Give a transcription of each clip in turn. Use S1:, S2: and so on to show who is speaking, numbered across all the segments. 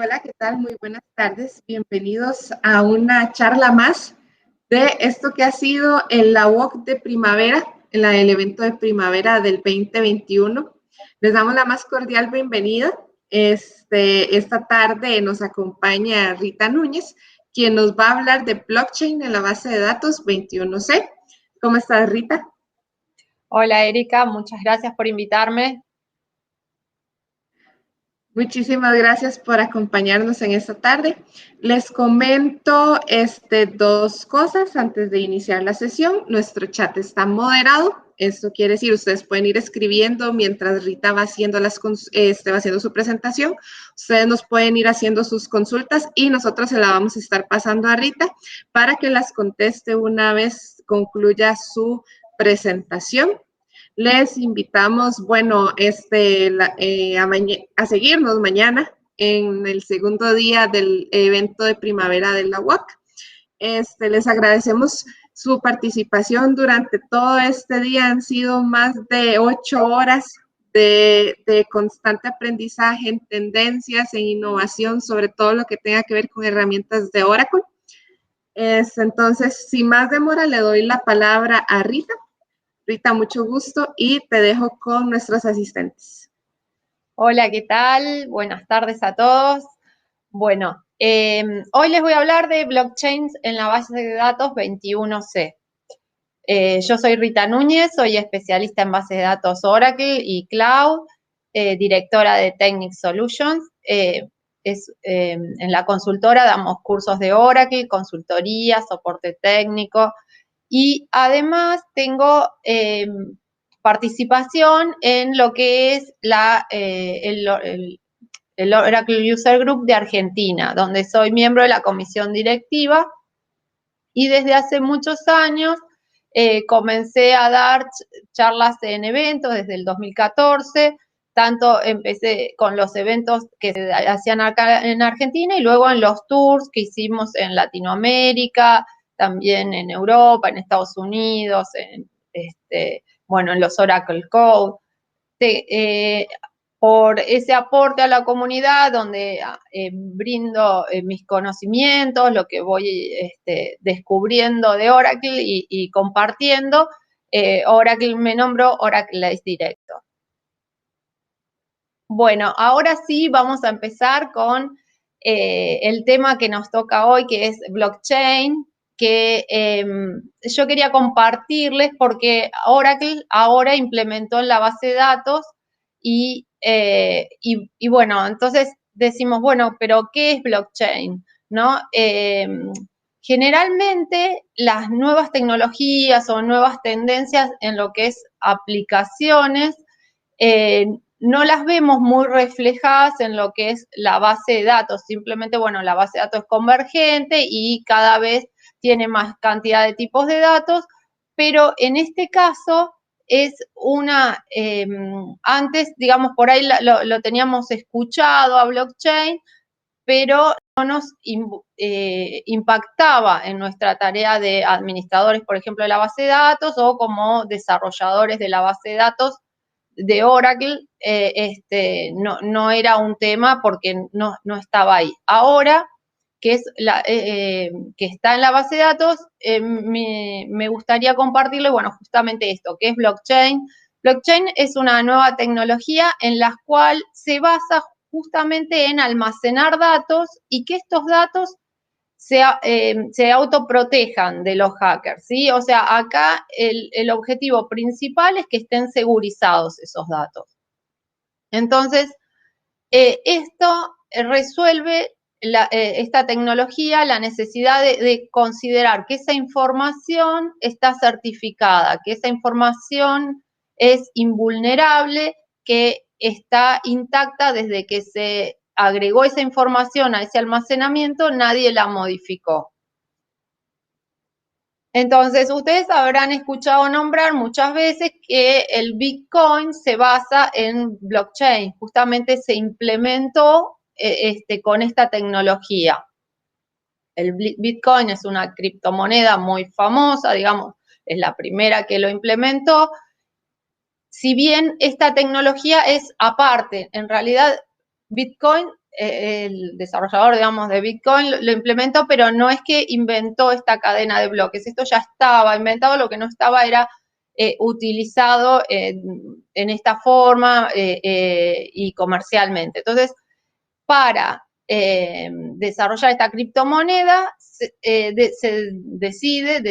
S1: Hola, ¿qué tal? Muy buenas tardes. Bienvenidos a una charla más de esto que ha sido en la WOC de primavera, el evento de primavera del 2021. Les damos la más cordial bienvenida. Esta tarde nos acompaña Rita Núñez, quien nos va a hablar de blockchain en la base de datos 21C. ¿Cómo estás, Rita?
S2: Hola Erika, muchas gracias por invitarme.
S1: Muchísimas gracias por acompañarnos en esta tarde. Les comento dos cosas antes de iniciar la sesión. Nuestro chat está moderado. Esto quiere decir, ustedes pueden ir escribiendo mientras Rita va haciendo, va haciendo su presentación. Ustedes nos pueden ir haciendo sus consultas y nosotros se la vamos a estar pasando a Rita para que las conteste una vez concluya su presentación. Les invitamos, bueno, a seguirnos mañana en el segundo día del evento de primavera de la UAC. Les agradecemos su participación durante todo este día. Han sido más de 8 horas de constante aprendizaje en tendencias, en innovación, sobre todo lo que tenga que ver con herramientas de Oracle. Entonces, sin más demora, le doy la palabra a Rita. Rita, mucho gusto y te dejo con nuestros asistentes.
S2: Hola, ¿qué tal? Buenas tardes a todos. Bueno, hoy les voy a hablar de blockchains en la base de datos 21C. Yo soy Rita Núñez, soy especialista en bases de datos Oracle y Cloud, directora de Technic Solutions. En la consultora damos cursos de Oracle, consultoría, soporte técnico y además tengo participación en lo que es el Oracle User Group de Argentina, donde soy miembro de la comisión directiva y desde hace muchos años comencé a dar charlas en eventos desde el 2014, tanto empecé con los eventos que se hacían acá en Argentina y luego en los tours que hicimos en Latinoamérica, también en Europa, en Estados Unidos, en los Oracle Code. Por ese aporte a la comunidad donde brindo mis conocimientos, lo que voy descubriendo de Oracle y compartiendo, Oracle me nombró Oracle Director. Bueno, ahora sí vamos a empezar con el tema que nos toca hoy, que es blockchain, que yo quería compartirles porque Oracle ahora implementó en la base de datos y bueno, entonces decimos, bueno, pero ¿qué es blockchain? ¿No? Generalmente las nuevas tecnologías o nuevas tendencias en lo que es aplicaciones no las vemos muy reflejadas en lo que es la base de datos. Simplemente, bueno, la base de datos es convergente y cada vez tiene más cantidad de tipos de datos, pero en este caso es antes, digamos, por ahí lo teníamos escuchado a blockchain, pero no nos impactaba en nuestra tarea de administradores, por ejemplo, de la base de datos o como desarrolladores de la base de datos de Oracle, no era un tema porque no estaba ahí. Ahora, que está en la base de datos, me gustaría compartirles, bueno, justamente esto, que es blockchain. Blockchain es una nueva tecnología en la cual se basa justamente en almacenar datos y que estos datos se autoprotejan de los hackers, ¿sí? O sea, acá el objetivo principal es que estén segurizados esos datos. Entonces, esto resuelve esta tecnología la necesidad de considerar que esa información está certificada, que esa información es invulnerable, que está intacta desde que se agregó esa información a ese almacenamiento, nadie la modificó. Entonces, ustedes habrán escuchado nombrar muchas veces que el Bitcoin se basa en blockchain, justamente se implementó con esta tecnología. El Bitcoin es una criptomoneda muy famosa, digamos, es la primera que lo implementó. Si bien esta tecnología es aparte, en realidad Bitcoin el desarrollador, digamos, de Bitcoin lo implementó, pero no es que inventó esta cadena de bloques. Esto ya estaba inventado, lo que no estaba era utilizado en esta forma y comercialmente. Entonces, para desarrollar esta criptomoneda, se decide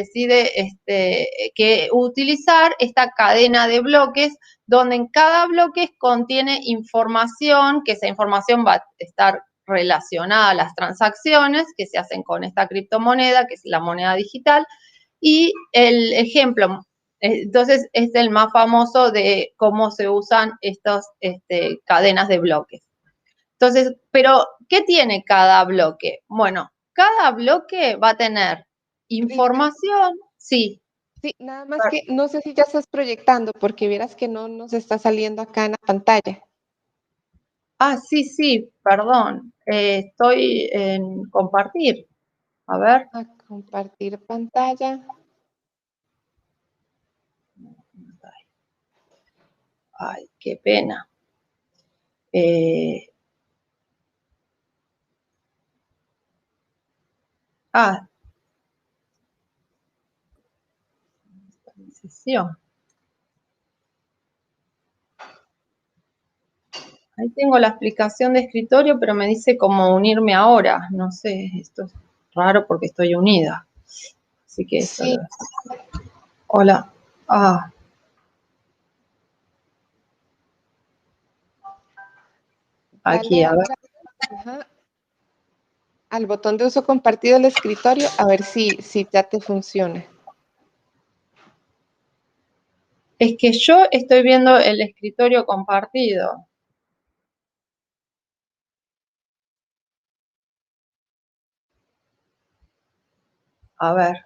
S2: que utilizar esta cadena de bloques, donde en cada bloque contiene información, que esa información va a estar relacionada a las transacciones que se hacen con esta criptomoneda, que es la moneda digital, y el ejemplo, entonces, es el más famoso de cómo se usan estas cadenas de bloques. Entonces, pero, ¿qué tiene cada bloque? Bueno, cada bloque va a tener información, sí.
S1: Sí, nada más que no sé si ya estás proyectando, porque vieras que no nos está saliendo acá en la pantalla.
S2: Ah, sí, perdón. Estoy en compartir. A ver.
S1: A compartir pantalla.
S2: Ay, qué pena. Sesión. Ahí tengo la explicación de escritorio, pero me dice cómo unirme ahora. No sé, esto es raro porque estoy unida. Así que esto
S1: Sí.
S2: Hola. Aquí, a ver.
S1: Ajá, al botón de uso compartido del escritorio, a ver si ya te funciona.
S2: Es que yo estoy viendo el escritorio compartido. A ver.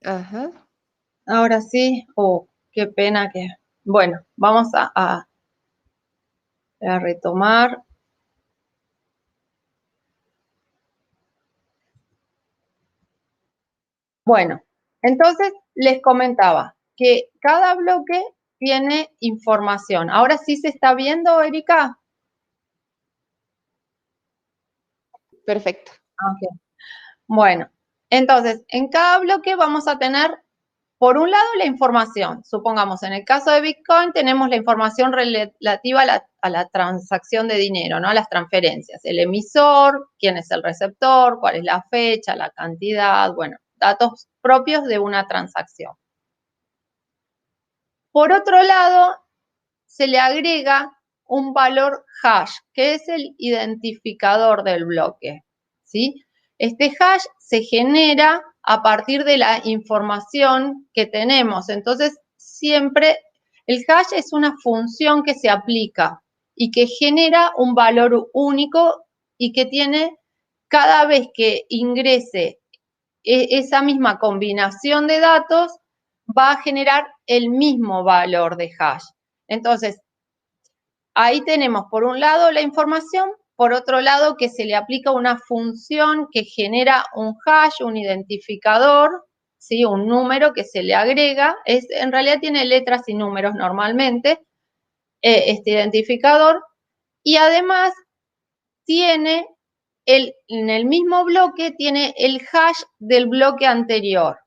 S1: Ajá.
S2: Ahora sí. Qué pena que... Bueno, vamos a retomar. Bueno, entonces les comentaba que cada bloque tiene información. ¿Ahora sí se está viendo, Erika?
S1: Perfecto.
S2: Okay. Bueno, entonces, en cada bloque vamos a tener, por un lado, la información. Supongamos, en el caso de Bitcoin, tenemos la información relativa a la transacción de dinero, ¿no? A las transferencias. El emisor, quién es el receptor, cuál es la fecha, la cantidad, bueno, datos propios de una transacción. Por otro lado, se le agrega un valor hash, que es el identificador del bloque, ¿sí? Este hash se genera a partir de la información que tenemos. Entonces, siempre el hash es una función que se aplica y que genera un valor único y que tiene, cada vez que ingrese esa misma combinación de datos, va a generar el mismo valor de hash. Entonces, ahí tenemos por un lado la información, por otro lado que se le aplica una función que genera un hash, un identificador, ¿sí? Un número que se le agrega, en realidad tiene letras y números normalmente, este identificador, y además tiene en el mismo bloque tiene el hash del bloque anterior,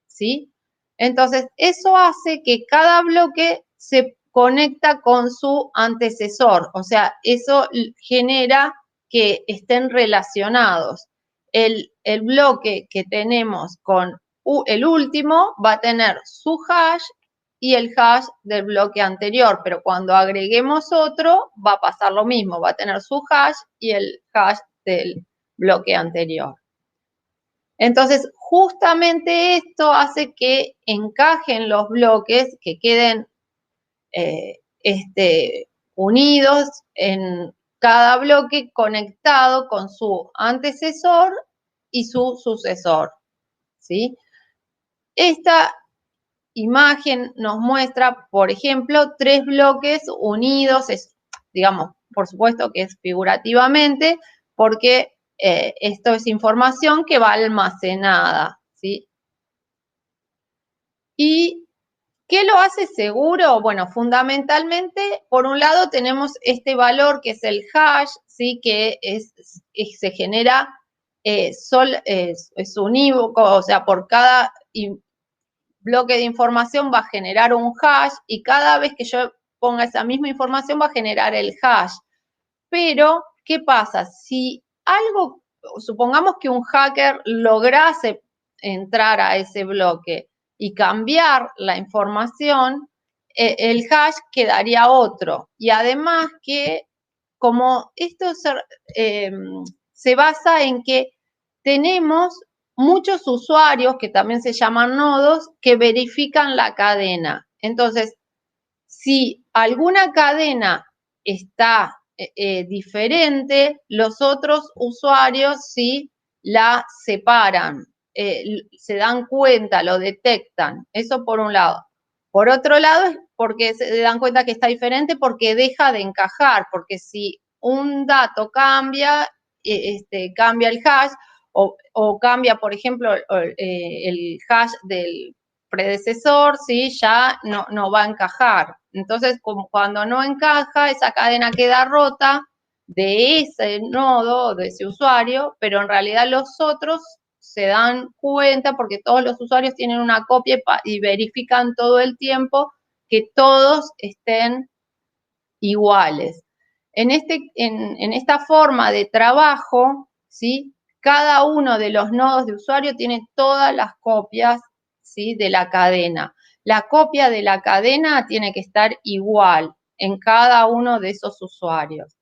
S2: ¿sí? Entonces, eso hace que cada bloque se conecta con su antecesor, o sea, eso genera que estén relacionados. El bloque que tenemos con el último va a tener su hash y el hash del bloque anterior, pero cuando agreguemos otro va a pasar lo mismo, va a tener su hash y el hash del bloque anterior. Entonces, justamente esto hace que encajen los bloques, que queden unidos en cada bloque conectado con su antecesor y su sucesor, ¿sí? Esta imagen nos muestra, por ejemplo, 3 bloques unidos, digamos, por supuesto que es figurativamente, porque esto es información que va almacenada, ¿sí? ¿Y qué lo hace seguro? Bueno, fundamentalmente, por un lado tenemos este valor que es el hash, ¿sí? Que se genera, es unívoco, o sea, por cada bloque de información va a generar un hash y cada vez que yo ponga esa misma información va a generar el hash. Pero, ¿qué pasa? Si algo, supongamos que un hacker lograse entrar a ese bloque y cambiar la información, el hash quedaría otro. Y además que, como esto se basa en que tenemos muchos usuarios, que también se llaman nodos, que verifican la cadena. Entonces, si alguna cadena está diferente, los otros usuarios sí la separan, se dan cuenta, lo detectan. Eso por un lado. Por otro lado, es porque se dan cuenta que está diferente porque deja de encajar, porque si un dato cambia, cambia el hash o cambia, por ejemplo, el hash del predecesor, ¿sí? Ya no va a encajar. Entonces, cuando no encaja, esa cadena queda rota de ese nodo, de ese usuario, pero en realidad los otros se dan cuenta porque todos los usuarios tienen una copia y verifican todo el tiempo que todos estén iguales. En esta forma de trabajo, ¿sí? Cada uno de los nodos de usuario tiene todas las copias, ¿sí? De la cadena. La copia de la cadena tiene que estar igual en cada uno de esos usuarios.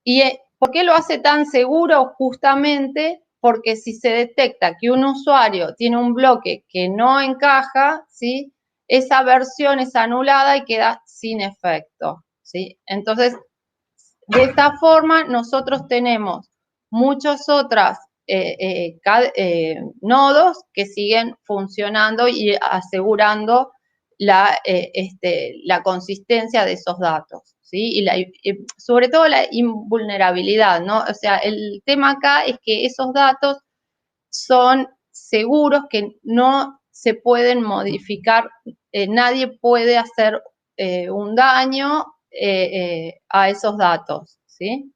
S2: ¿Y por qué lo hace tan seguro? Justamente porque si se detecta que un usuario tiene un bloque que no encaja, ¿sí? Esa versión es anulada y queda sin efecto, ¿sí? Entonces, de esta forma, nosotros tenemos muchos otros nodos que siguen funcionando y asegurando la consistencia de esos datos, ¿sí? Y sobre todo la invulnerabilidad, ¿no? O sea, el tema acá es que esos datos son seguros, que no se pueden modificar, nadie puede hacer un daño a esos datos, ¿sí?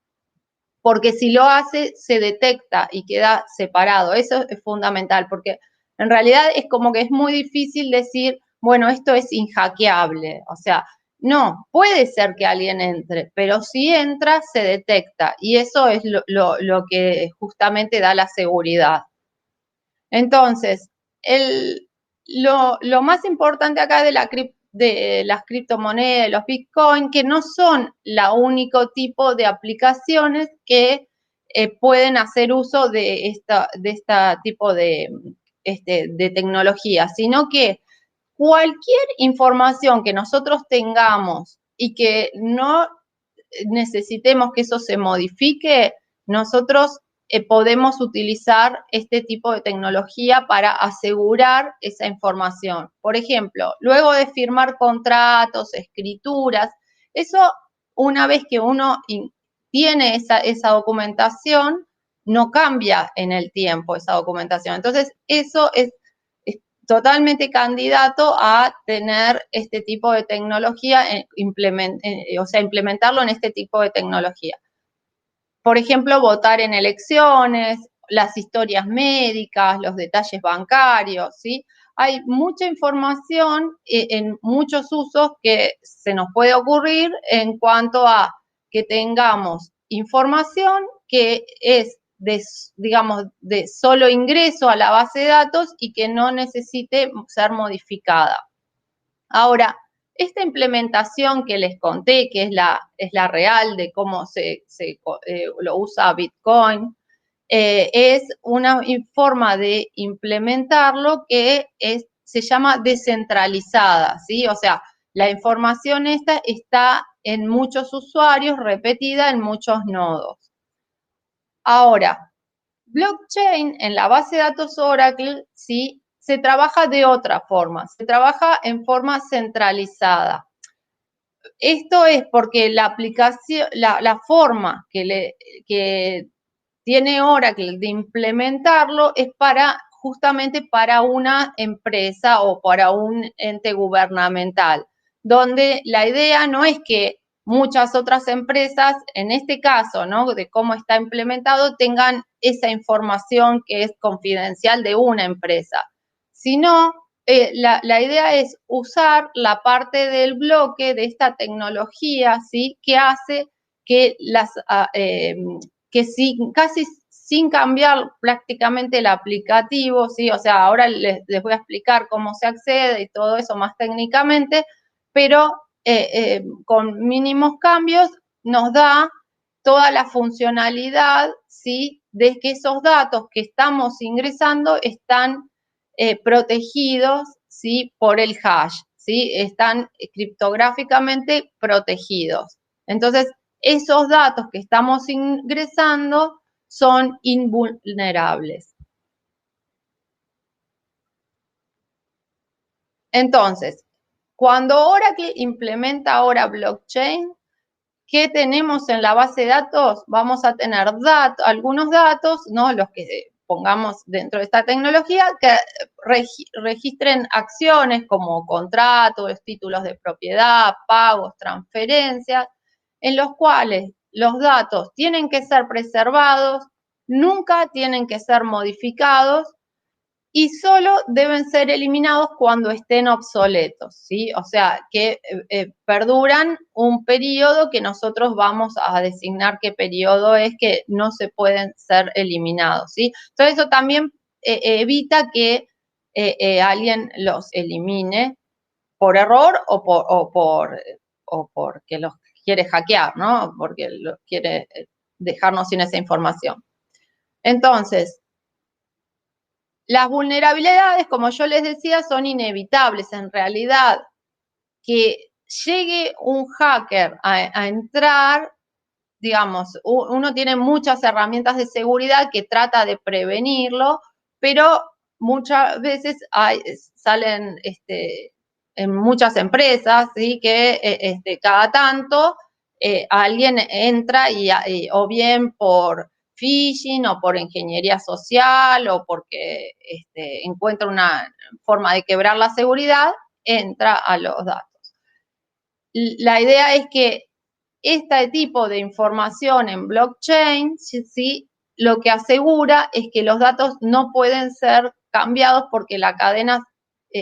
S2: Porque si lo hace, se detecta y queda separado. Eso es fundamental, porque en realidad es como que es muy difícil decir, bueno, esto es inhackeable. O sea, no, puede ser que alguien entre, pero si entra, se detecta. Y eso es lo que justamente da la seguridad. Entonces, lo más importante acá de las criptomonedas, de los Bitcoin, que no son la único tipo de aplicaciones que pueden hacer uso de esta tipo de tecnología, sino que cualquier información que nosotros tengamos y que no necesitemos que eso se modifique, nosotros podemos utilizar este tipo de tecnología para asegurar esa información. Por ejemplo, luego de firmar contratos, escrituras, eso una vez que uno tiene esa documentación, no cambia en el tiempo esa documentación. Entonces, eso es totalmente candidato a tener este tipo de tecnología, o sea, implementarlo en este tipo de tecnología. Por ejemplo, votar en elecciones, las historias médicas, los detalles bancarios, ¿sí? Hay mucha información en muchos usos que se nos puede ocurrir en cuanto a que tengamos información que es digamos, de solo ingreso a la base de datos y que no necesite ser modificada. Ahora, esta implementación que les conté, que es la real de cómo lo usa Bitcoin, es una forma de implementarlo que se llama descentralizada, ¿sí? O sea, la información esta está en muchos usuarios, repetida en muchos nodos. Ahora, blockchain en la base de datos Oracle, sí, se trabaja de otra forma, se trabaja en forma centralizada. Esto es porque la aplicación, la forma que tiene Oracle de implementarlo es justamente para una empresa o para un ente gubernamental, donde la idea no es que muchas otras empresas, en este caso, ¿no?, de cómo está implementado, tengan esa información que es confidencial de una empresa, sino la idea es usar la parte del bloque de esta tecnología, ¿sí?, que hace que casi sin cambiar prácticamente el aplicativo, ¿sí? O sea, ahora les voy a explicar cómo se accede y todo eso más técnicamente, pero con mínimos cambios nos da toda la funcionalidad, ¿sí?, de que esos datos que estamos ingresando están protegidos, ¿sí?, por el hash, ¿sí? Están criptográficamente protegidos. Entonces, esos datos que estamos ingresando son invulnerables. Entonces, cuando Oracle implementa ahora blockchain, ¿qué tenemos en la base de datos? Vamos a tener algunos datos, ¿no?, los que pongamos dentro de esta tecnología, que registren acciones como contratos, títulos de propiedad, pagos, transferencias, en los cuales los datos tienen que ser preservados, nunca tienen que ser modificados y solo deben ser eliminados cuando estén obsoletos, ¿sí? O sea, que perduran un periodo que nosotros vamos a designar qué periodo es, que no se pueden ser eliminados, ¿sí? Entonces, eso también evita que alguien los elimine por error o porque los quiere hackear, ¿no? Porque los quiere dejarnos sin esa información. Entonces, las vulnerabilidades, como yo les decía, son inevitables. En realidad, que llegue un hacker a entrar, digamos, uno tiene muchas herramientas de seguridad que trata de prevenirlo, pero muchas veces salen en muchas empresas, ¿sí?, que cada tanto alguien entra o bien por phishing o por ingeniería social o porque encuentra una forma de quebrar la seguridad, entra a los datos. La idea es que este tipo de información en blockchain, ¿sí?, lo que asegura es que los datos no pueden ser cambiados porque la cadena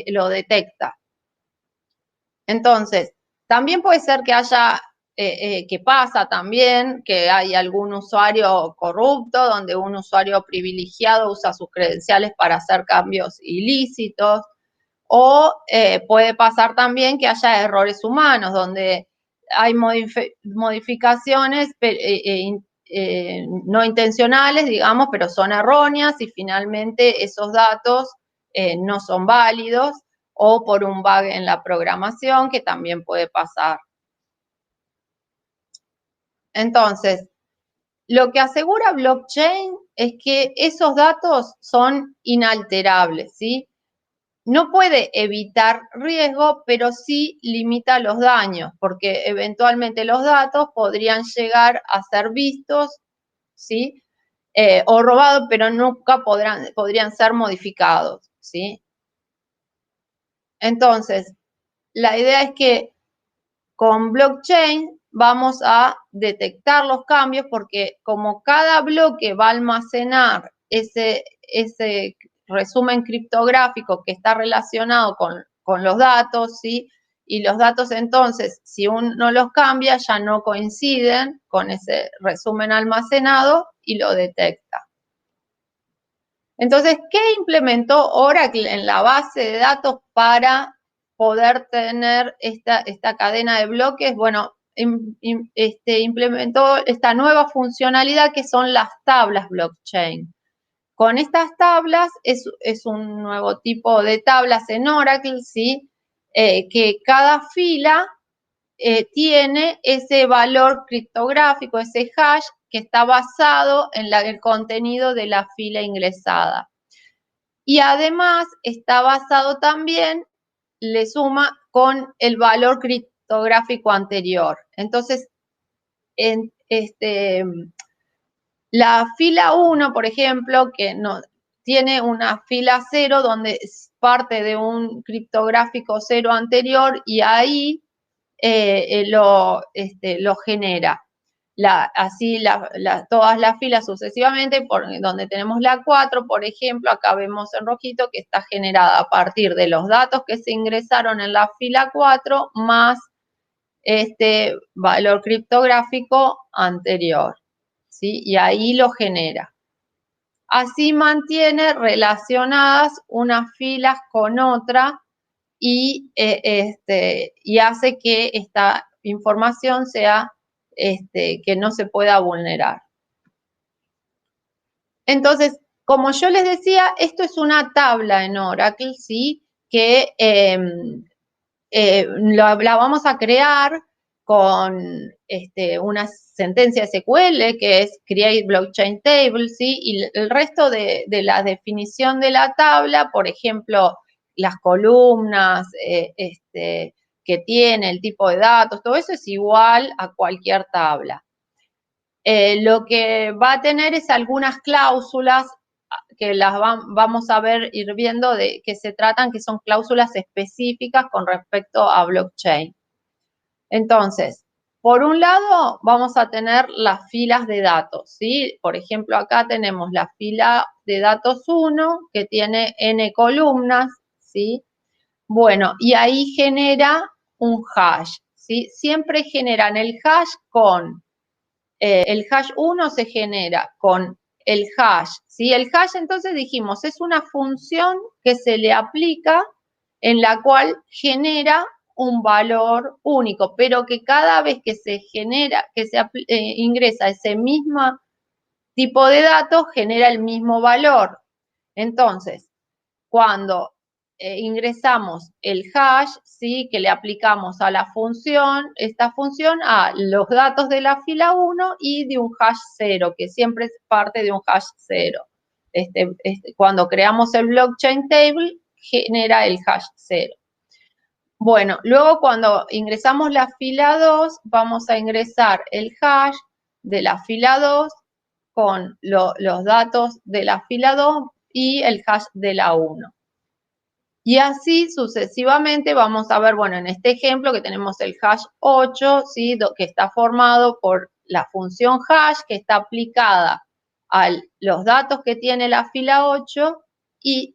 S2: lo detecta. Entonces, también puede ser que haya, que pasa también, que hay algún usuario corrupto, donde un usuario privilegiado usa sus credenciales para hacer cambios ilícitos, o puede pasar también que haya errores humanos, donde hay modificaciones no intencionales, digamos, pero son erróneas y finalmente esos datos no son válidos, o por un bug en la programación, que también puede pasar. Entonces, lo que asegura blockchain es que esos datos son inalterables, ¿sí? No puede evitar riesgo, pero sí limita los daños, porque eventualmente los datos podrían llegar a ser vistos, ¿sí?, o robados, pero nunca podrían ser modificados, ¿sí? Entonces, la idea es que con blockchain vamos a detectar los cambios, porque como cada bloque va a almacenar ese resumen criptográfico que está relacionado con los datos, ¿sí?, y los datos entonces, si uno los cambia, ya no coinciden con ese resumen almacenado y lo detecta. Entonces, ¿qué implementó Oracle en la base de datos para poder tener esta cadena de bloques? Bueno, implementó esta nueva funcionalidad que son las tablas blockchain. Con estas tablas, es un nuevo tipo de tablas en Oracle, ¿sí?, que cada fila tiene ese valor criptográfico, ese hash, que está basado en el contenido de la fila ingresada. Y además está basado también, le suma con el valor criptográfico anterior. Entonces, la fila 1, por ejemplo, que no, tiene una fila 0 donde es parte de un criptográfico 0 anterior y ahí lo genera. Todas las filas sucesivamente, donde tenemos la 4, por ejemplo, acá vemos en rojito que está generada a partir de los datos que se ingresaron en la fila 4 más este valor criptográfico anterior, ¿sí? Y ahí lo genera. Así mantiene relacionadas unas filas con otra y hace que esta información sea que no se pueda vulnerar. Entonces, como yo les decía, esto es una tabla en Oracle, ¿sí? Que la vamos a crear con una sentencia SQL que es Create Blockchain Table, ¿sí? Y el resto de la definición de la tabla, por ejemplo, las columnas que tiene, el tipo de datos, todo eso es igual a cualquier tabla. Lo que va a tener es algunas cláusulas que las vamos a ir viendo de qué se tratan, que son cláusulas específicas con respecto a blockchain. Entonces, por un lado, vamos a tener las filas de datos, ¿sí? Por ejemplo, acá tenemos la fila de datos 1, que tiene n columnas, ¿sí? Bueno, y ahí genera un hash, ¿sí? Siempre generan el hash con, el hash 1 se genera con el hash, ¿sí? El hash, entonces dijimos, es una función que se le aplica en la cual genera un valor único, pero que cada vez que se genera, que se ingresa ese mismo tipo de datos, genera el mismo valor. Entonces, cuando ingresamos el hash, ¿sí? Que le aplicamos a la función, esta función a los datos de la fila 1 y de un hash 0, que siempre es parte de un hash 0. Cuando creamos el blockchain table, genera el hash 0. Bueno, luego cuando ingresamos la fila 2, vamos a ingresar el hash de la fila 2 con los datos de la fila 2 y el hash de la 1. Y así sucesivamente vamos a ver, bueno, en este ejemplo que tenemos el hash 8, ¿sí? Que está formado por la función hash que está aplicada a los datos que tiene la fila 8 y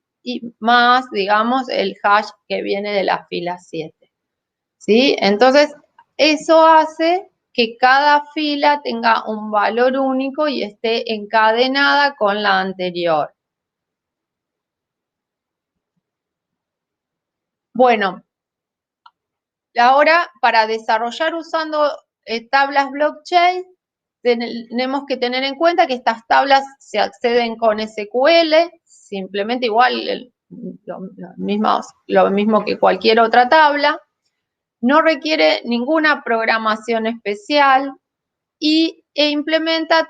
S2: más, digamos, el hash que viene de la fila 7. ¿Sí? Entonces, eso hace que cada fila tenga un valor único y esté encadenada con la anterior. Bueno, ahora para desarrollar usando tablas blockchain, tenemos que tener en cuenta que estas tablas se acceden con SQL, simplemente igual lo mismo que cualquier otra tabla. No requiere ninguna programación especial e implementa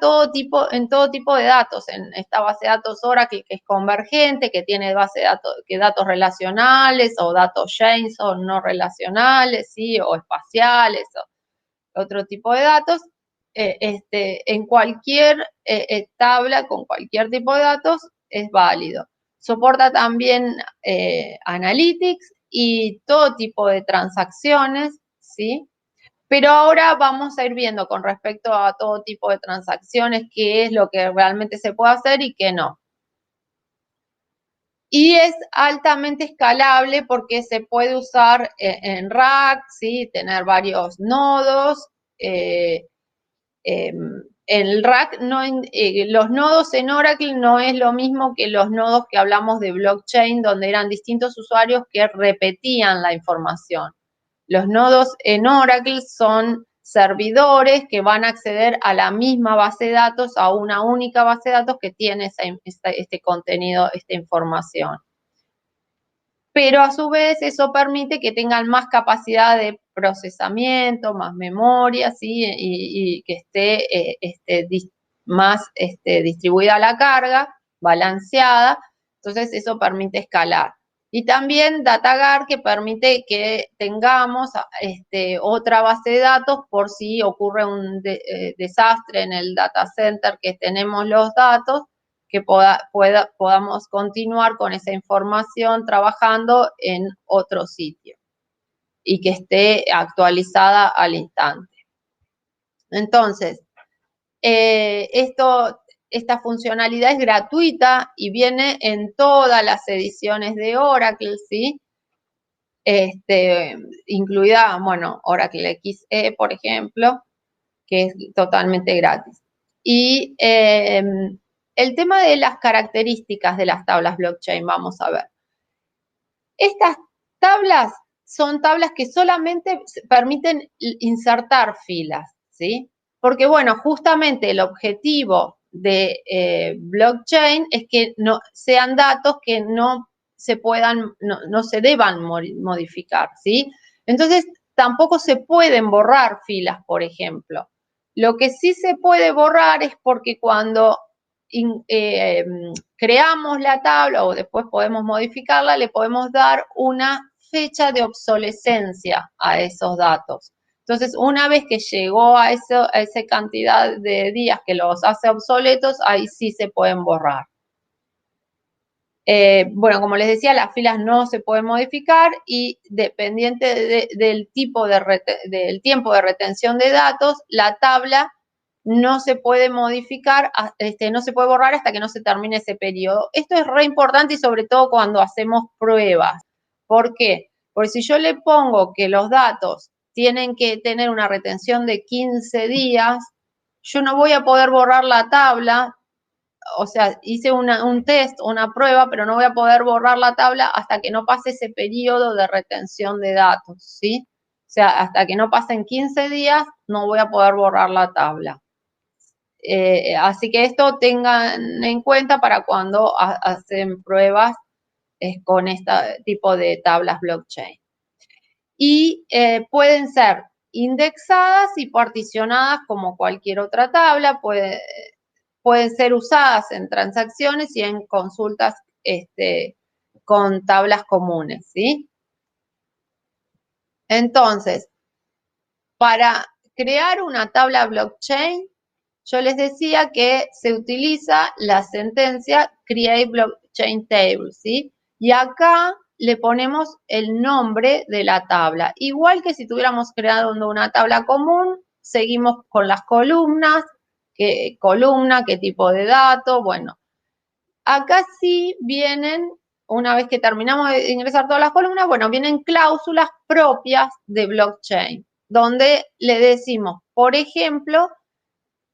S2: en todo tipo de datos. En esta base de datos Oracle que es convergente, que tiene base de datos relacionales o datos chains o no relacionales, ¿sí? O espaciales o otro tipo de datos. En cualquier tabla con cualquier tipo de datos es válido. Soporta también Analytics y todo tipo de transacciones, ¿sí? Pero ahora vamos a ir viendo con respecto a todo tipo de transacciones qué es lo que realmente se puede hacer y qué no. Y es altamente escalable porque se puede usar en rack, ¿sí? Tener varios nodos. El rack, los nodos en Oracle no es lo mismo que los nodos que hablamos de blockchain, donde eran distintos usuarios que repetían la información. Los nodos en Oracle son servidores que van a acceder a la misma base de datos, a una única base de datos que tiene este contenido, esta información. Pero a su vez eso permite que tengan más capacidad de procesamiento, más memoria, ¿sí? Y que esté más distribuida la carga, balanceada. Entonces eso permite escalar. Y también DataGuard, que permite que tengamos otra base de datos por si ocurre un desastre en el data center que tenemos los datos, que podamos continuar con esa información trabajando en otro sitio y que esté actualizada al instante. Entonces, esta funcionalidad es gratuita y viene en todas las ediciones de Oracle, ¿sí? Incluida, bueno, Oracle XE, por ejemplo, que es totalmente gratis. Y el tema de las características de las tablas blockchain, vamos a ver. Estas tablas son tablas que solamente permiten insertar filas, ¿sí? Porque, bueno, justamente el objetivo de blockchain es que no sean datos que no se puedan, no se deban modificar, ¿sí? Entonces, tampoco se pueden borrar filas, por ejemplo. Lo que sí se puede borrar es porque cuando creamos la tabla o después podemos modificarla, le podemos dar una fecha de obsolescencia a esos datos. Entonces, una vez que llegó a esa cantidad de días que los hace obsoletos, ahí sí se pueden borrar. Bueno, como les decía, las filas no se pueden modificar y dependiente del tiempo de retención de datos, la tabla no se puede modificar, no se puede borrar hasta que no se termine ese periodo. Esto es re importante y sobre todo cuando hacemos pruebas. ¿Por qué? Porque si yo le pongo que los datos tienen que tener una retención de 15 días, yo no voy a poder borrar la tabla. O sea, hice un test, una prueba, pero no voy a poder borrar la tabla hasta que no pase ese periodo de retención de datos, ¿sí? O sea, hasta que no pasen 15 días, no voy a poder borrar la tabla. Así que esto tengan en cuenta para cuando hacen pruebas con este tipo de tablas blockchain. Y pueden ser indexadas y particionadas como cualquier otra tabla, pueden ser usadas en transacciones y en consultas con tablas comunes, ¿sí? Entonces, para crear una tabla blockchain, yo les decía que se utiliza la sentencia Create Blockchain Table, ¿sí? Y acá le ponemos el nombre de la tabla. Igual que si tuviéramos creado una tabla común, seguimos con las columnas, qué columna, qué tipo de dato, bueno. Acá sí vienen, una vez que terminamos de ingresar todas las columnas, bueno, vienen cláusulas propias de blockchain, donde le decimos, por ejemplo,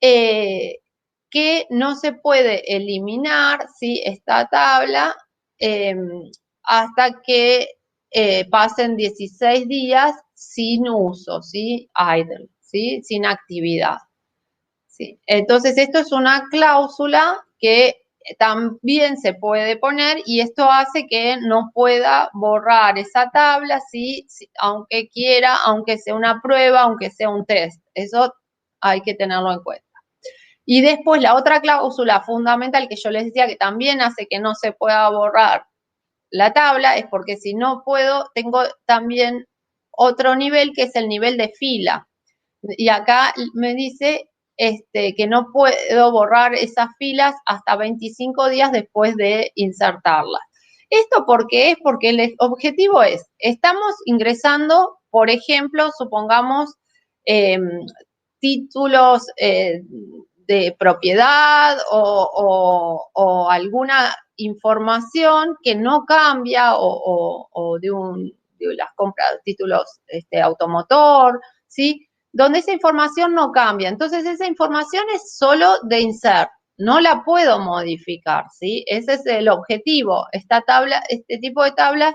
S2: que no se puede eliminar, ¿sí?, esta tabla hasta que pasen 16 días sin uso, ¿sí? Idle, ¿sí? Sin actividad. ¿Sí? Entonces, esto es una cláusula que también se puede poner y esto hace que no pueda borrar esa tabla, ¿sí? Aunque quiera, aunque sea una prueba, aunque sea un test. Eso hay que tenerlo en cuenta. Y después la otra cláusula fundamental que yo les decía que también hace que no se pueda borrar la tabla es porque si no puedo, tengo también otro nivel que es el nivel de fila. Y acá me dice que no puedo borrar esas filas hasta 25 días después de insertarlas. ¿Esto por qué es? Porque el objetivo es, estamos ingresando, por ejemplo, supongamos, títulos de propiedad o alguna información que no cambia o de las compras de títulos automotor, ¿sí? Donde esa información no cambia. Entonces, esa información es solo de insert, no la puedo modificar, ¿sí? Ese es el objetivo. Esta tabla, este tipo de tablas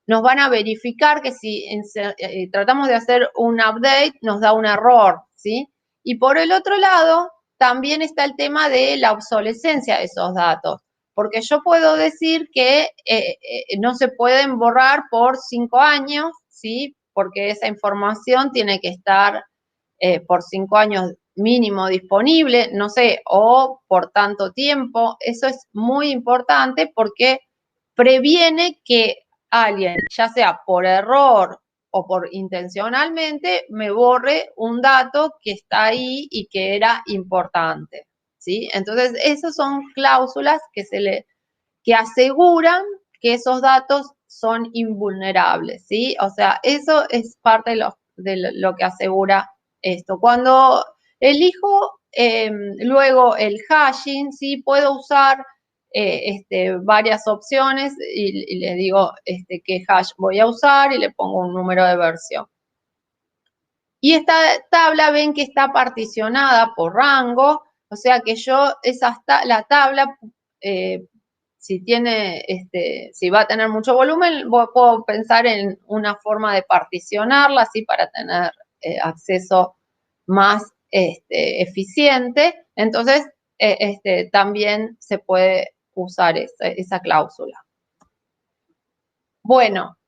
S2: nos van a verificar que si tratamos de hacer un update, nos da un error, ¿sí? Y por el otro lado, también está el tema de la obsolescencia de esos datos, porque yo puedo decir que no se pueden borrar por 5 años, ¿sí? Porque esa información tiene que estar por 5 años mínimo disponible, no sé, o por tanto tiempo. Eso es muy importante porque previene que alguien, ya sea por error o por intencionalmente, me borre un dato que está ahí y que era importante, ¿sí? Entonces, esas son cláusulas que aseguran que esos datos son invulnerables, ¿sí? O sea, eso es parte de lo que asegura esto. Cuando elijo luego el hashing, ¿sí? Puedo usar varias opciones y le digo qué hash voy a usar y le pongo un número de versión. Y esta tabla ven que está particionada por rango, o sea que yo la tabla, si va a tener mucho volumen, puedo pensar en una forma de particionarla, así para tener acceso más eficiente. Entonces, también se puede usar esa cláusula. Bueno,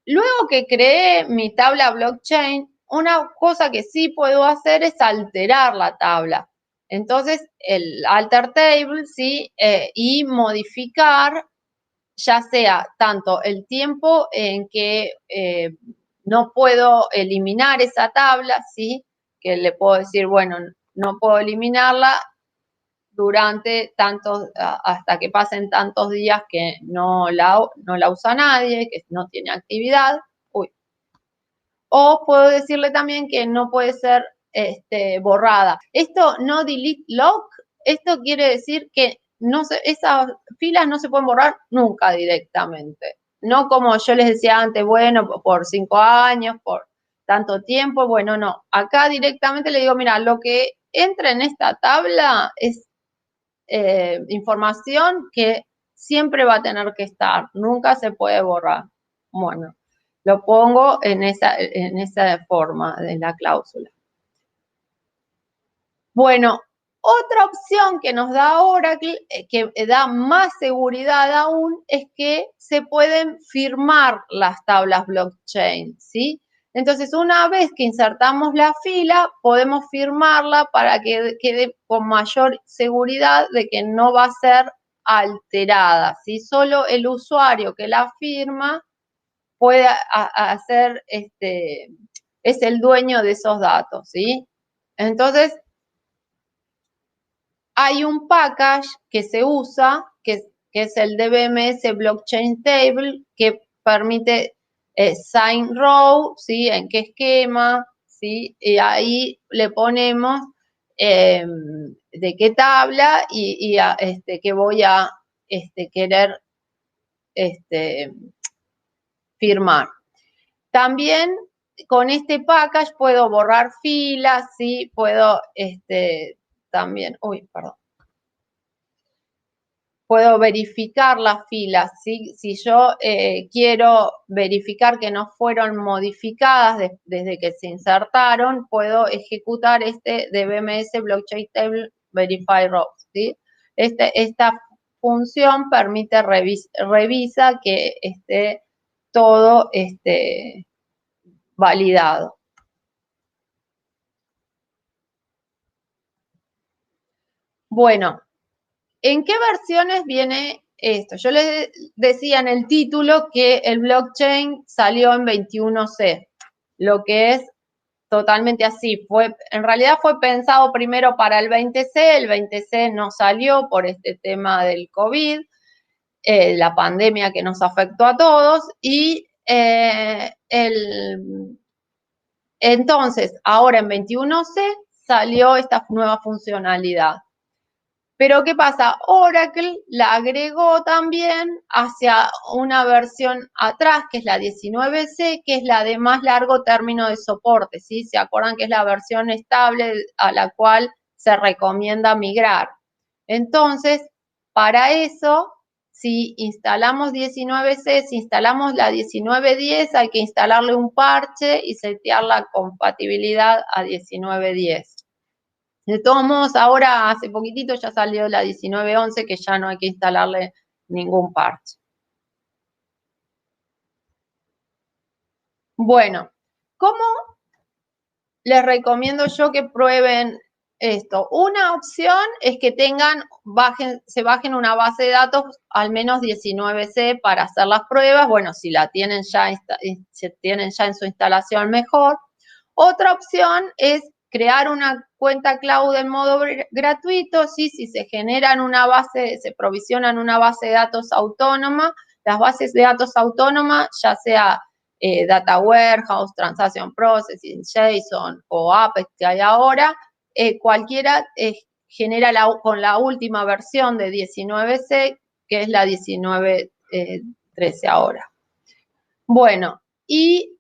S2: luego que creé mi tabla blockchain, una cosa que sí puedo hacer es alterar la tabla. Entonces, el alter table, ¿sí? Y modificar, ya sea tanto el tiempo en que no puedo eliminar esa tabla, ¿sí? Que le puedo decir, bueno, no puedo eliminarla durante hasta que pasen tantos días que no la usa nadie, que no tiene actividad. O puedo decirle también que no puede ser borrada. Esto no delete lock, esto quiere decir que esas filas no se pueden borrar nunca directamente. No como yo les decía antes, bueno, por 5 años, por tanto tiempo, bueno, no. Acá directamente le digo, mira, lo que entra en esta tabla es información que siempre va a tener que estar, nunca se puede borrar. Bueno, lo pongo en esa forma de la cláusula. Bueno, otra opción que nos da Oracle, que da más seguridad aún, es que se pueden firmar las tablas blockchain, ¿sí? Entonces, una vez que insertamos la fila, podemos firmarla para que quede con mayor seguridad de que no va a ser alterada, ¿sí? Solo el usuario que la firma puede hacer, es el dueño de esos datos, ¿sí? Entonces, hay un package que se usa, que es el DBMS Blockchain Table, que permite sign row, ¿sí? En qué esquema, ¿sí? Y ahí le ponemos de qué tabla y que voy a querer firmar. También con este package puedo borrar filas, ¿sí? Puedo también, puedo verificar las filas, ¿sí? Si yo quiero verificar que no fueron modificadas desde que se insertaron, puedo ejecutar DBMS Blockchain Table Verify Rows, ¿sí? Esta función permite revisa que esté todo validado. Bueno, ¿en qué versiones viene esto? Yo les decía en el título que el blockchain salió en 21C, lo que es totalmente así. En realidad fue pensado primero para el 20C, el 20C no salió por este tema del COVID, la pandemia que nos afectó a todos, y entonces ahora en 21C salió esta nueva funcionalidad. Pero ¿qué pasa? Oracle la agregó también hacia una versión atrás, que es la 19C, que es la de más largo término de soporte, ¿sí? ¿Se acuerdan que es la versión estable a la cual se recomienda migrar? Entonces, para eso, si instalamos 19C, si instalamos la 1910, hay que instalarle un parche y setear la compatibilidad a 1910. De todos modos, ahora hace poquitito ya salió la 1911, que ya no hay que instalarle ningún parche. Bueno, ¿cómo les recomiendo yo que prueben esto. Una opción es que se bajen una base de datos al menos 19C para hacer las pruebas. Bueno, si la tienen ya, en su instalación, mejor. Otra opción es crear una cuenta cloud en modo gratuito, ¿sí? Si se generan se provisionan una base de datos autónoma. Las bases de datos autónomas, ya sea Data Warehouse, Transaction Processing, JSON o Apex que hay ahora, cualquiera genera con la última versión de 19C, que es la 19.13 ahora. Bueno, y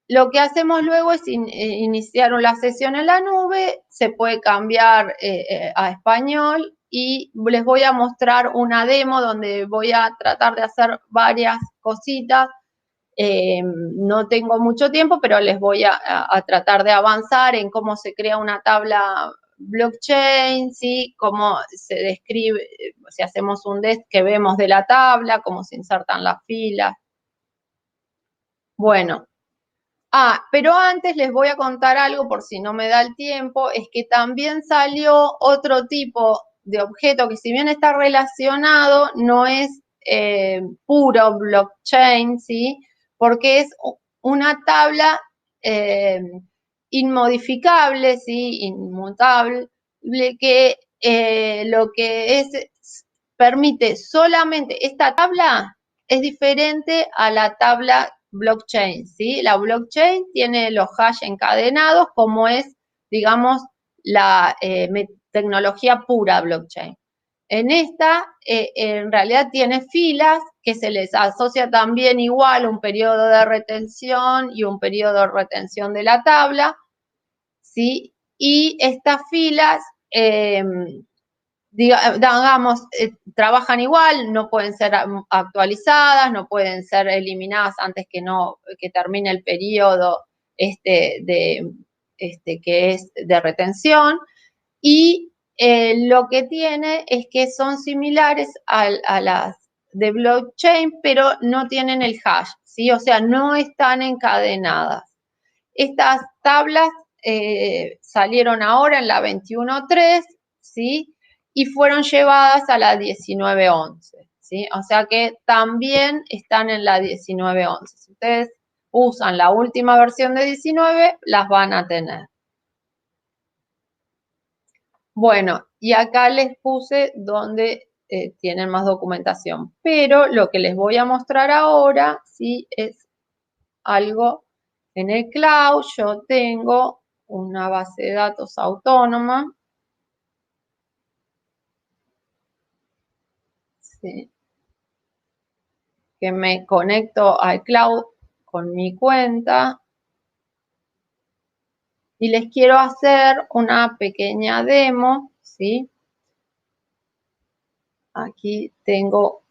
S2: lo que hacemos luego es iniciar una sesión en la nube, se puede cambiar a español y les voy a mostrar una demo donde voy a tratar de hacer varias cositas. No tengo mucho tiempo, pero les voy a tratar de avanzar en cómo se crea una tabla blockchain, ¿sí? Cómo se describe, si hacemos un desk que vemos de la tabla, cómo se insertan las filas. Bueno. Pero antes les voy a contar algo por si no me da el tiempo, es que también salió otro tipo de objeto que si bien está relacionado, no es puro blockchain, ¿sí? Porque es una tabla inmodificable, ¿sí? Inmutable, que lo que permite solamente, esta tabla es diferente a la tabla blockchain, ¿sí? La blockchain tiene los hash encadenados, como es, digamos, la tecnología pura blockchain. En esta, en realidad tiene filas que se les asocia también igual un periodo de retención y un periodo de retención de la tabla, ¿sí? Y estas filas digamos, trabajan igual, no pueden ser actualizadas, no pueden ser eliminadas antes que termine el periodo que es de retención. Y lo que tiene es que son similares a las de blockchain, pero no tienen el hash, ¿sí? O sea, no están encadenadas. Estas tablas salieron ahora en la 21.3, ¿sí? Y fueron llevadas a la 19.11, ¿sí? O sea que también están en la 19.11. Si ustedes usan la última versión de 19, las van a tener. Bueno, y acá les puse donde tienen más documentación. Pero lo que les voy a mostrar ahora, ¿sí? Es algo en el cloud. Yo tengo una base de datos autónoma. ¿Sí? Que me conecto al cloud con mi cuenta. Y les quiero hacer una pequeña demo, ¿sí? Aquí tengo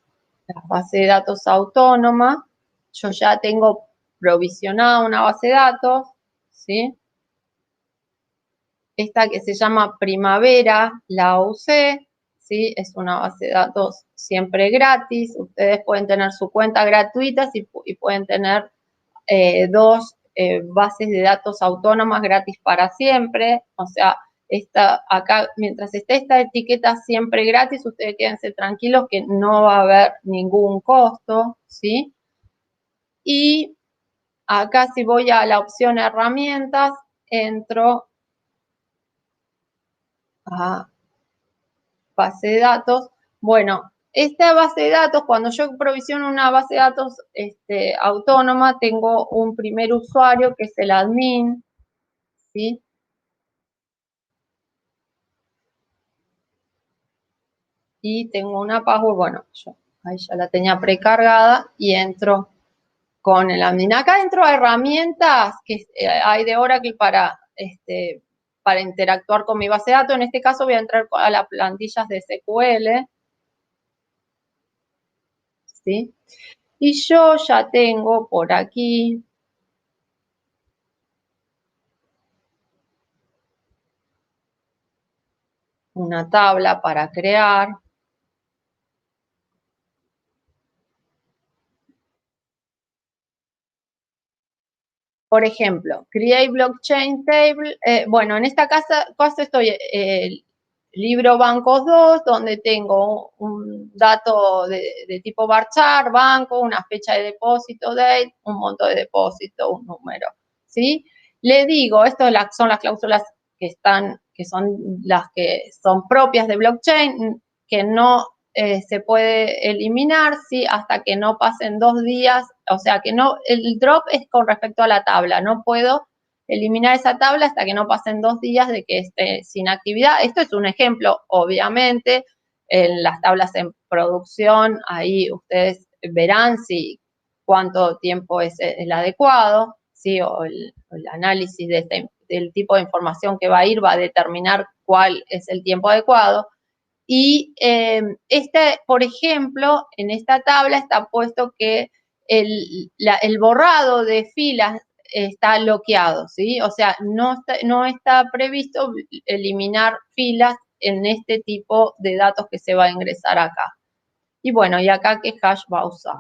S2: la base de datos autónoma. Yo ya tengo provisionada una base de datos, ¿sí? Esta que se llama Primavera, la usé, ¿sí? Es una base de datos siempre gratis. Ustedes pueden tener su cuenta gratuita y pueden tener dos bases de datos autónomas gratis para siempre. O sea, acá, mientras esté esta etiqueta siempre gratis, ustedes quédense tranquilos que no va a haber ningún costo, ¿sí? Y acá si voy a la opción herramientas, entro a base de datos. Bueno, esta base de datos, cuando yo provisiono una base de datos autónoma, tengo un primer usuario que es el admin, ¿sí? Y tengo una password, bueno, yo ahí ya la tenía precargada y entro con el admin. Acá dentro hay herramientas que hay de Oracle para interactuar con mi base de datos. En este caso voy a entrar a las plantillas de SQL, ¿sí? Y yo ya tengo por aquí una tabla para crear. por ejemplo, create blockchain table. Bueno, en esta caso estoy libro bancos 2, donde tengo un dato de tipo varchar, banco, una fecha de depósito, date, un monto de depósito, un número, ¿sí? Le digo, estas son las cláusulas que son las que son propias de blockchain, que no se puede eliminar, ¿sí? Hasta que no pasen 2 días, o sea, que no, el drop es con respecto a la tabla, no puedo eliminar esa tabla hasta que no pasen 2 días de que esté sin actividad. Esto es un ejemplo, obviamente, en las tablas en producción, ahí ustedes verán si cuánto tiempo es el adecuado, ¿sí? O el análisis del tipo de información que va a ir va a determinar cuál es el tiempo adecuado. Y por ejemplo, en esta tabla está puesto que el borrado de filas está bloqueado, ¿sí? O sea, no está previsto eliminar filas en este tipo de datos que se va a ingresar acá. Y bueno, y acá qué hash va a usar.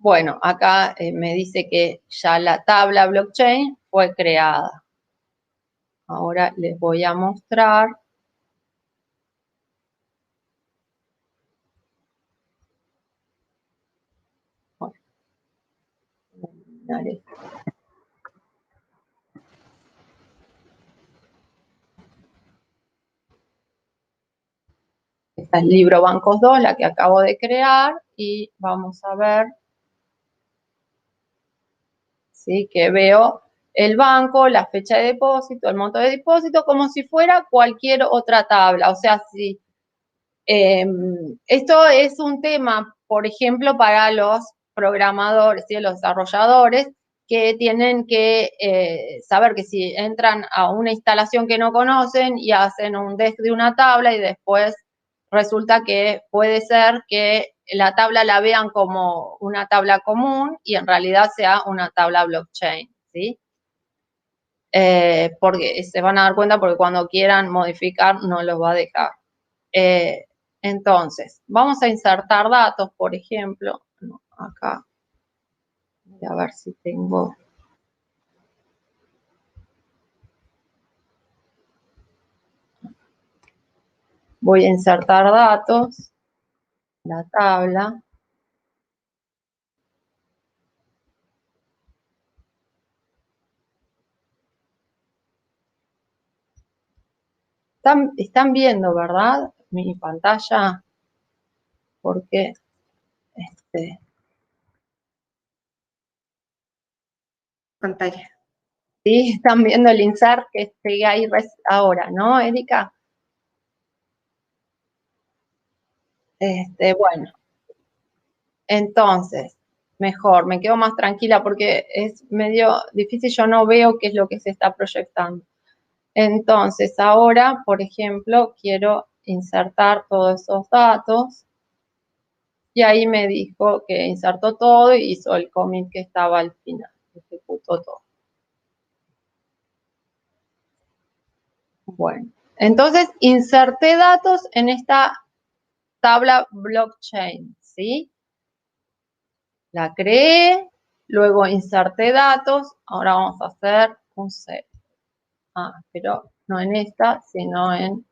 S2: Bueno, acá me dice que ya la tabla blockchain fue creada. Ahora les voy a mostrar. Bueno, dale. Esta es libro bancos 2, la que acabo de crear, y vamos a ver, ¿sí? Que veo el banco, la fecha de depósito, el monto de depósito, como si fuera cualquier otra tabla. O sea, si esto es un tema, por ejemplo, para los programadores y los desarrolladores que tienen que saber que si entran a una instalación que no conocen y hacen un desk de una tabla y después resulta que puede ser que la tabla la vean como una tabla común y en realidad sea una tabla blockchain, ¿sí? Porque se van a dar cuenta porque cuando quieran modificar no los va a dejar. Entonces, vamos a insertar datos, por ejemplo, acá, voy a ver si tengo. Voy a insertar datos, la tabla. Están viendo, ¿verdad? Mi pantalla, porque
S1: Pantalla.
S2: sí, están viendo el insert que sigue ahí ahora, ¿no, Erika? Bueno, entonces, mejor, me quedo más tranquila porque es medio difícil, yo no veo qué es lo que se está proyectando. Entonces, ahora, por ejemplo, quiero insertar todos esos datos y ahí me dijo que insertó todo y hizo el commit que estaba al final, ejecutó todo. Bueno, entonces inserté datos en esta tabla blockchain, ¿sí? La creé, luego inserté datos, ahora vamos a hacer un set. Pero no en esta, sino en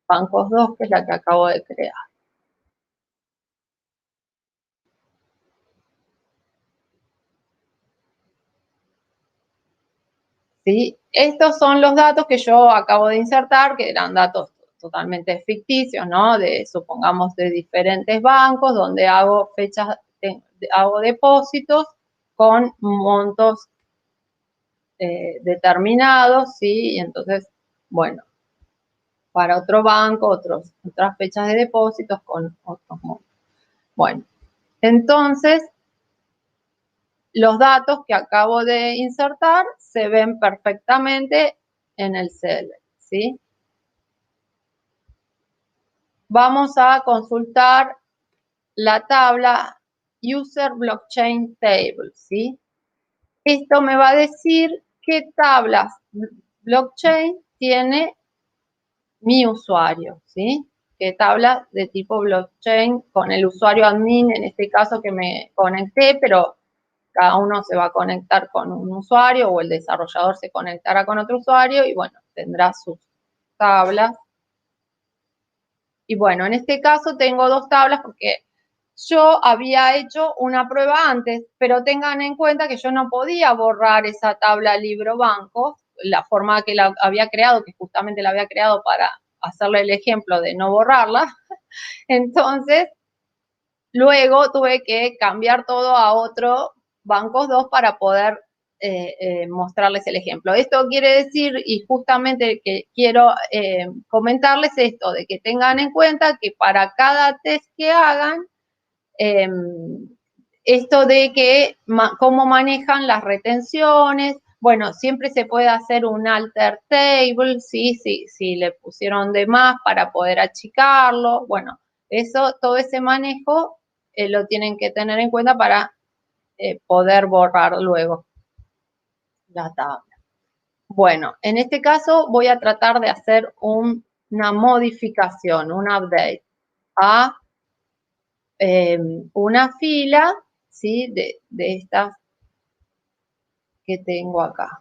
S2: bancos 2, que es la que acabo de crear. ¿Sí? Estos son los datos que yo acabo de insertar, que eran datos totalmente ficticios, ¿no? Supongamos, de diferentes bancos, donde hago fechas, hago depósitos con montos determinados, ¿sí? Y entonces, bueno, para otro banco, otras fechas de depósitos con otros montos. Bueno, entonces, los datos que acabo de insertar se ven perfectamente en el Select, ¿sí? Vamos a consultar la tabla User Blockchain Table, ¿sí? Esto me va a decir qué tablas blockchain tiene mi usuario, ¿sí? que tabla de tipo blockchain con el usuario admin, en este caso que me conecté, pero cada uno se va a conectar con un usuario o el desarrollador se conectará con otro usuario y bueno, tendrá sus tablas. Y bueno, en este caso tengo dos tablas porque yo había hecho una prueba antes, pero tengan en cuenta que yo no podía borrar esa tabla libro banco, la forma que la había creado, que justamente la había creado para hacerle el ejemplo de no borrarla. Entonces, luego tuve que cambiar todo a otro Bancos 2 para poder mostrarles el ejemplo. Esto quiere decir, y justamente que quiero comentarles esto, de que tengan en cuenta que para cada test que hagan, esto de que cómo manejan las retenciones, bueno, siempre se puede hacer un alter table, ¿sí? Si le pusieron de más para poder achicarlo, bueno, eso, todo ese manejo lo tienen que tener en cuenta para poder borrar luego la tabla. Bueno, en este caso voy a tratar de hacer una modificación, un update a una fila, ¿sí? De estas que tengo acá.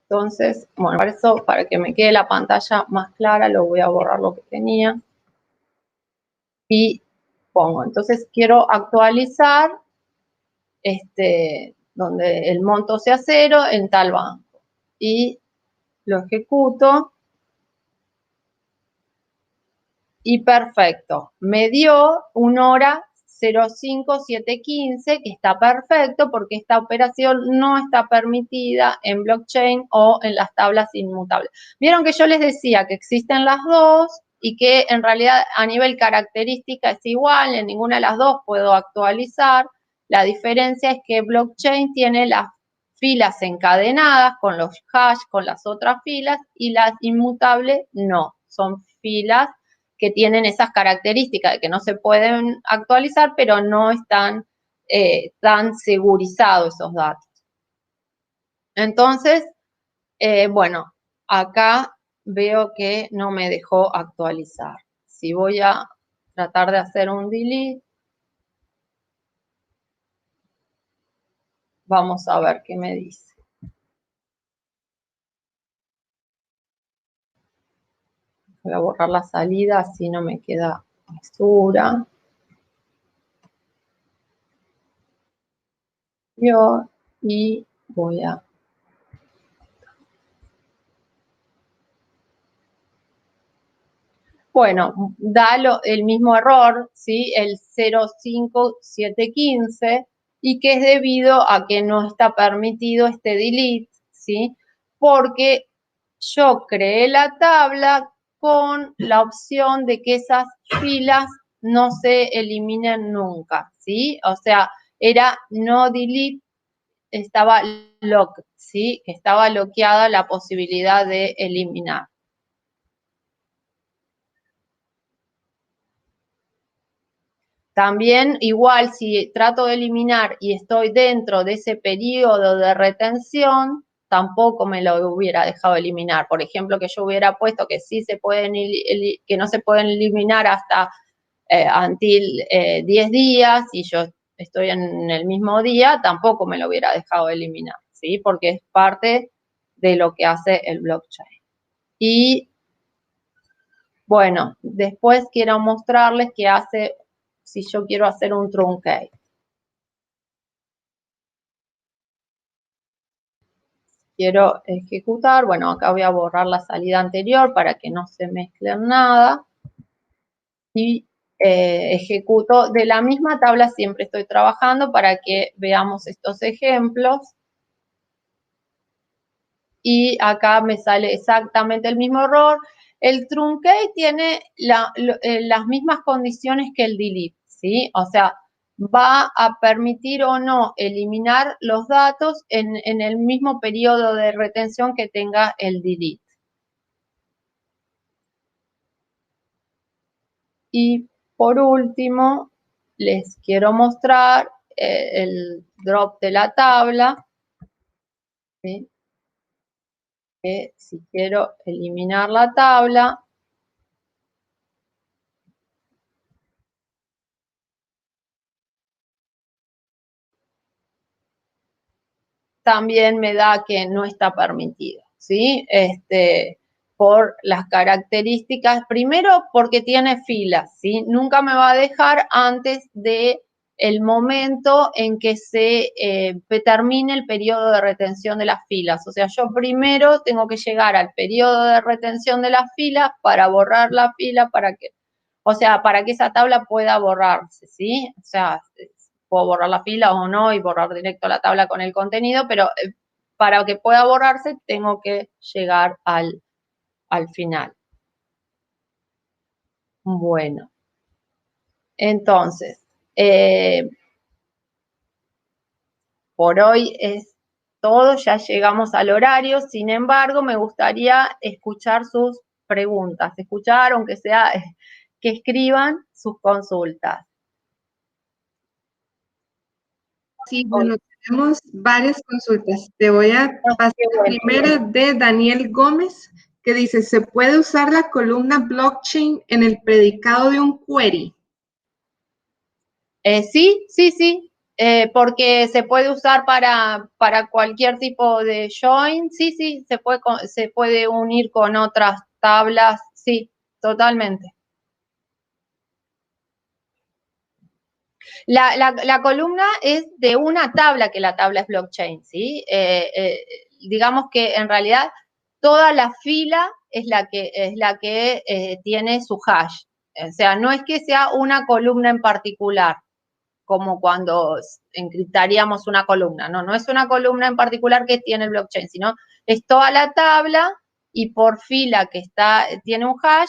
S2: Entonces, bueno, para eso, para que me quede la pantalla más clara, lo voy a borrar lo que tenía. Y pongo, entonces quiero actualizar donde el monto sea 0 en tal banco. Y lo ejecuto. Y perfecto. Me dio una hora 05715, que está perfecto porque esta operación no está permitida en blockchain o en las tablas inmutables. Vieron que yo les decía que existen las dos y que en realidad a nivel característica es igual, en ninguna de las dos puedo actualizar. La diferencia es que blockchain tiene las filas encadenadas con los hash, con las otras filas, y las inmutables no, son filas que tienen esas características de que no se pueden actualizar, pero no están tan segurizados esos datos. Entonces, bueno, acá veo que no me dejó actualizar. Si voy a tratar de hacer un delete, vamos a ver qué me dice. Voy a borrar la salida, así no me queda basura. Y voy a... Bueno, da el mismo error, ¿sí? El 05715, y que es debido a que no está permitido este delete, ¿sí? Porque yo creé la tabla con la opción de que esas filas no se eliminen nunca, ¿sí? O sea, era no delete, estaba lock, ¿sí? Que estaba bloqueada la posibilidad de eliminar. También, igual, si trato de eliminar y estoy dentro de ese periodo de retención, tampoco me lo hubiera dejado eliminar. Por ejemplo, que yo hubiera puesto que sí se pueden, que no se pueden eliminar hasta until 10 días y yo estoy en el mismo día, tampoco me lo hubiera dejado eliminar, ¿sí? Porque es parte de lo que hace el blockchain. Y bueno, después quiero mostrarles qué hace si yo quiero hacer un truncate. Quiero ejecutar, bueno, acá voy a borrar la salida anterior para que no se mezcle nada. Y ejecuto de la misma tabla, siempre estoy trabajando para que veamos estos ejemplos. Y acá me sale exactamente el mismo error. El truncate tiene las mismas condiciones que el delete, ¿sí? O sea, va a permitir o no eliminar los datos en el mismo periodo de retención que tenga el delete. Y por último, les quiero mostrar el drop de la tabla, ¿sí? Que si quiero eliminar la tabla, también me da que no está permitido, ¿sí? Por las características, primero porque tiene filas, ¿sí? Nunca me va a dejar antes de el momento en que se termine el periodo de retención de las filas. O sea, yo primero tengo que llegar al periodo de retención de las filas para borrar la fila, para que esa tabla pueda borrarse, ¿sí? O sea, puedo borrar la fila o no y borrar directo la tabla con el contenido, pero para que pueda borrarse tengo que llegar al final. Bueno, entonces, por hoy es todo, ya llegamos al horario, sin embargo, me gustaría escuchar sus preguntas, escuchar, aunque sea que escriban sus consultas.
S1: Sí, bueno, tenemos varias consultas. Te voy a pasar la primera de Daniel Gómez, que dice, ¿se puede usar la columna blockchain en el predicado de un query?
S2: Sí, porque se puede usar para cualquier tipo de join, sí, se puede unir con otras tablas, sí, totalmente. La columna es de una tabla, que la tabla es blockchain, ¿sí? Digamos que en realidad toda la fila es la que tiene su hash. O sea, no es que sea una columna en particular, como cuando encriptaríamos una columna. No es una columna en particular que tiene el blockchain, sino es toda la tabla y por fila que tiene un hash,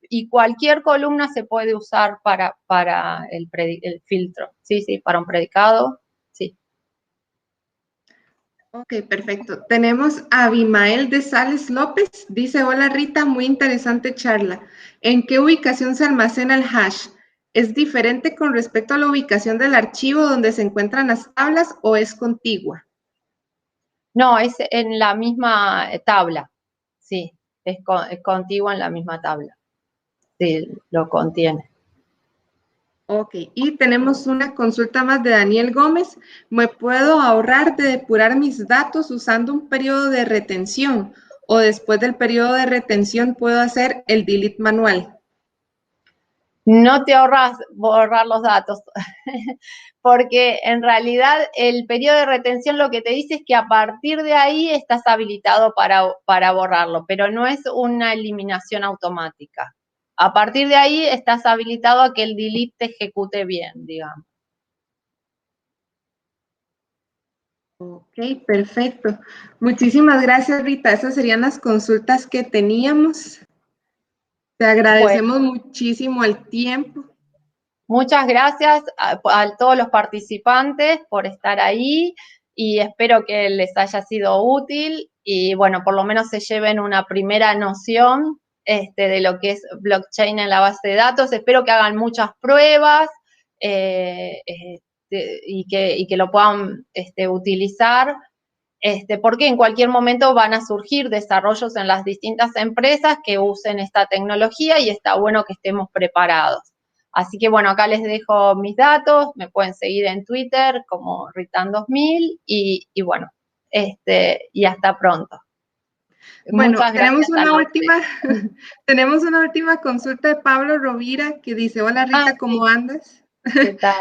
S2: y cualquier columna se puede usar para el filtro. Sí, para un predicado, sí.
S1: Ok, perfecto. Tenemos a Abimael de Sales López. Dice, hola Rita, muy interesante charla. ¿En qué ubicación se almacena el hash? ¿Es diferente con respecto a la ubicación del archivo donde se encuentran las tablas o es contigua?
S2: No, es en la misma tabla, sí, es contigua en la misma tabla, sí, lo contiene.
S1: Ok, y tenemos una consulta más de Daniel Gómez. ¿Me puedo ahorrar de depurar mis datos usando un periodo de retención? ¿O después del periodo de retención puedo hacer el delete manual?
S2: No te ahorras borrar los datos, porque en realidad el periodo de retención lo que te dice es que a partir de ahí estás habilitado para borrarlo, pero no es una eliminación automática. A partir de ahí estás habilitado a que el delete te ejecute bien, digamos.
S1: Ok, perfecto. Muchísimas gracias, Rita. Esas serían las consultas que teníamos. Te agradecemos muchísimo el tiempo.
S2: Muchas gracias a todos los participantes por estar ahí y espero que les haya sido útil y bueno, por lo menos se lleven una primera noción de lo que es blockchain en la base de datos. Espero que hagan muchas pruebas y que lo puedan utilizar. Porque en cualquier momento van a surgir desarrollos en las distintas empresas que usen esta tecnología y está bueno que estemos preparados. Así que bueno, acá les dejo mis datos, me pueden seguir en Twitter como Ritan2000 y bueno, y hasta pronto.
S1: Bueno,
S2: Muchas gracias
S1: tenemos una última consulta de Pablo Rovira que dice, hola Rita, ¿cómo andas?
S2: ¿Qué tal?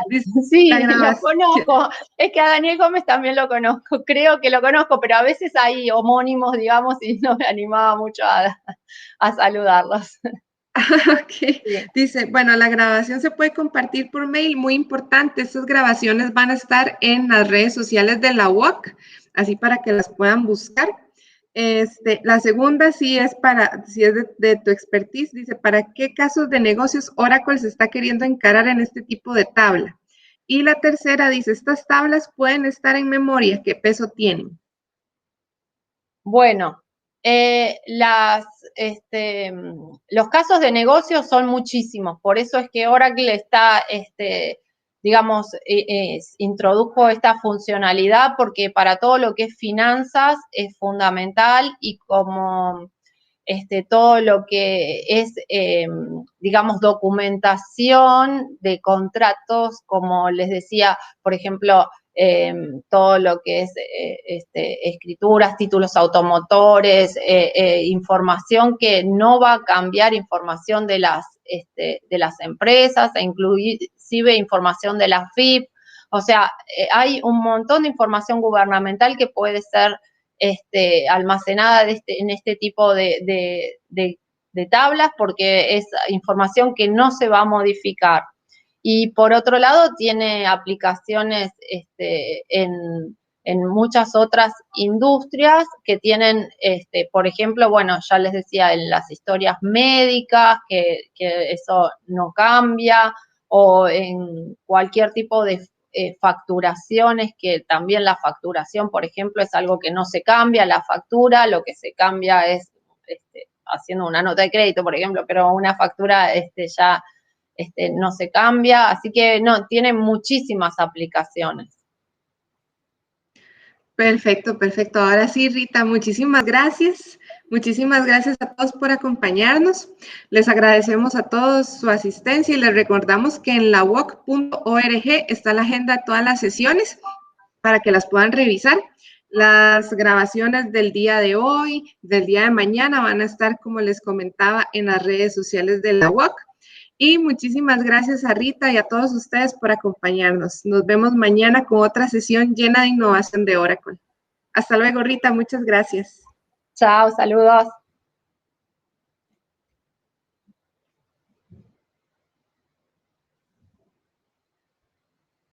S2: Sí, lo conozco. Es que a Daniel Gómez también lo conozco. Creo que lo conozco, pero a veces hay homónimos, digamos, y no me animaba mucho a saludarlos.
S1: Okay. Sí. Dice, bueno, la grabación se puede compartir por mail, muy importante. Estas grabaciones van a estar en las redes sociales de la UOC, así para que las puedan buscar. La segunda sí es de tu expertise, dice, ¿para qué casos de negocios Oracle se está queriendo encarar en este tipo de tabla? Y la tercera dice, estas tablas pueden estar en memoria, ¿qué peso tienen?
S2: Bueno, los casos de negocios son muchísimos, por eso es que Oracle está, digamos, introdujo esta funcionalidad, porque para todo lo que es finanzas es fundamental y como todo lo que es, digamos, documentación de contratos, como les decía, por ejemplo, todo lo que es escrituras, títulos automotores, información que no va a cambiar, información de las empresas, e inclusive información de la FIP. O sea, hay un montón de información gubernamental que puede ser almacenada en este tipo de tablas, porque es información que no se va a modificar. Y por otro lado, tiene aplicaciones en muchas otras industrias que tienen, por ejemplo, bueno, ya les decía, en las historias médicas, que eso no cambia, o en cualquier tipo de facturaciones, que también la facturación, por ejemplo, es algo que no se cambia, la factura, lo que se cambia es haciendo una nota de crédito, por ejemplo, pero una factura ya no se cambia, así que no, tiene muchísimas aplicaciones.
S1: Perfecto, perfecto. Ahora sí, Rita, muchísimas gracias. Muchísimas gracias a todos por acompañarnos. Les agradecemos a todos su asistencia y les recordamos que en lawok.org está la agenda de todas las sesiones para que las puedan revisar. Las grabaciones del día de hoy, del día de mañana, van a estar, como les comentaba, en las redes sociales de la UOC. Y muchísimas gracias a Rita y a todos ustedes por acompañarnos. Nos vemos mañana con otra sesión llena de innovación de Oracle. Hasta luego, Rita. Muchas gracias.
S2: Chao, saludos.